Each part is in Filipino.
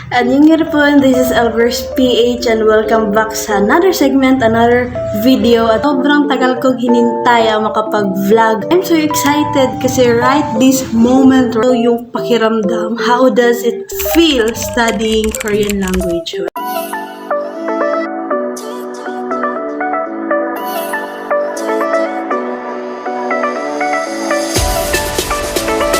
And yung po, this is Albers PH and welcome back sa another segment, another video. At sobrang tagal kong hinintay ang makapag-vlog. I'm so excited kasi right this moment, yung pakiramdam, how does it feel studying Korean language?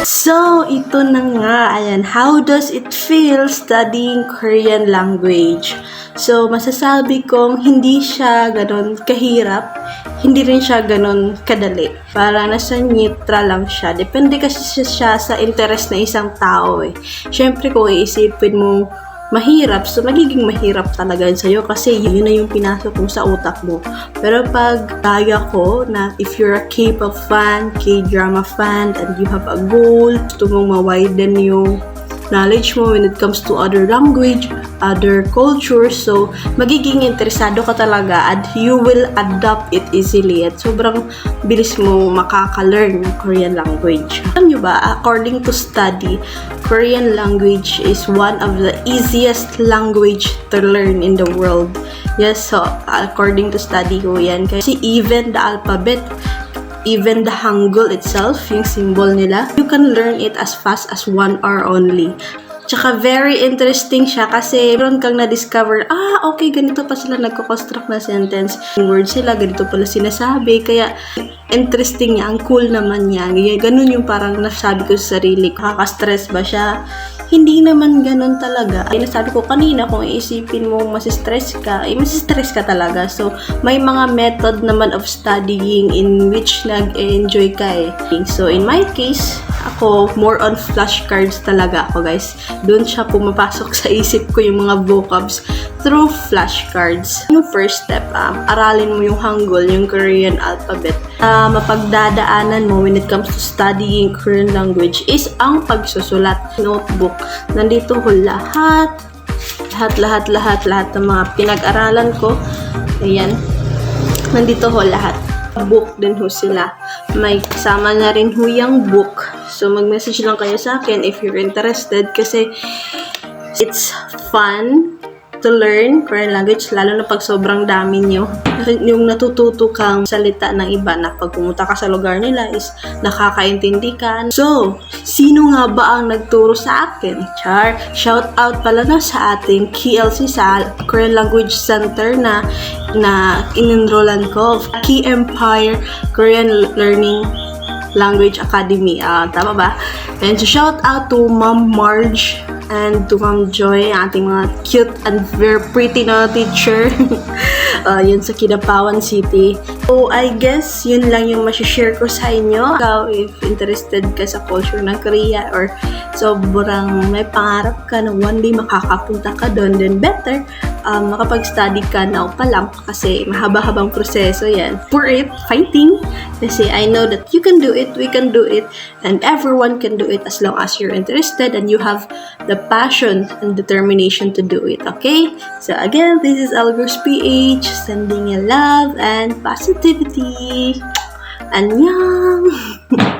So, ito na nga, ayan, how does it feel studying Korean language? So, masasabi kong hindi siya ganon kahirap, hindi rin siya ganon kadali. Para nasa neutral lang siya. Depende kasi siya sa interest na isang tao eh. Siyempre kung iisipin mo mahirap, so magiging mahirap talaga yun sa'yo kasi yun na yung pinasok mo sa utak mo. Pero pag kaya ko na if you're a K-pop fan, K-drama fan, and you have a goal, gusto mong ma-widen yung knowledge mo when it comes to other language, other cultures, so magiging interesado ka talaga and you will adapt it easily at sobrang bilis mo makaka-learn ng Korean language. Alam nyo ba, according to study, Korean language is one of the easiest language to learn in the world. Yes, so according to study ko yan. Kasi even the alphabet, even the Hangul itself, yung symbol nila, you can learn it as fast as 1 hour only. Tsaka very interesting siya kasi meron kang na-discover, okay, ganito pa sila nagko-construct na sentence. Yung words sila, ganito pala sinasabi. Kaya interesting niya, ang cool naman niya. Ganun yung parang nasabi ko sa sarili. Nakaka-stress ba siya? Hindi naman ganun talaga. Ay, nasabi ko kanina, kung iisipin mo masistress ka, masistress ka talaga. So, may mga method naman of studying in which nag-enjoy ka eh. So, in my case, ako, more on flashcards talaga ako, guys. Doon siya pumapasok sa isip ko yung mga vocabs through flashcards. Yung first step, aralin mo yung Hangul, yung Korean alphabet. Mapagdadaanan mo when it comes to studying Korean language is ang pagsusulat. Notebook. Nandito ko lahat ng mga pinag-aralan ko. Ayan. Nandito ko lahat. Book din ho sila. May kasama na rin ho yung book. So, mag-message lang kayo sa akin if you're interested kasi it's fun to learn Korean language, lalo na pag sobrang dami nyo. Yung natututo kang salita ng iba na pag pumunta ka sa lugar nila is nakakaintindi ka. So, sino nga ba ang nagturo sa akin? Char, shout out pala na sa ating KLC sa Korean Language Center na in-enrollan ko. Key Empire Korean Learning Language Academy. Tama ba? And so, shout out to Ma'am Marge and to Ma'am Joy, ating mga cute and very pretty na teacher. Yun sa Kidapawan City. So, I guess, yun lang yung masishare ko sa inyo. Ikaw, if interested ka sa culture ng Korea or sobrang may pangarap ka na one day makakapunta ka doon, then better, makapag-study ka now pa lang kasi mahaba-habang proseso yan. For it, fighting! Kasi I know that you can do it, we can do it, and everyone can do it as long as you're interested and you have the passion and determination to do it, okay? So again, this is Albers PH, sending you love and positivity. Annyeong!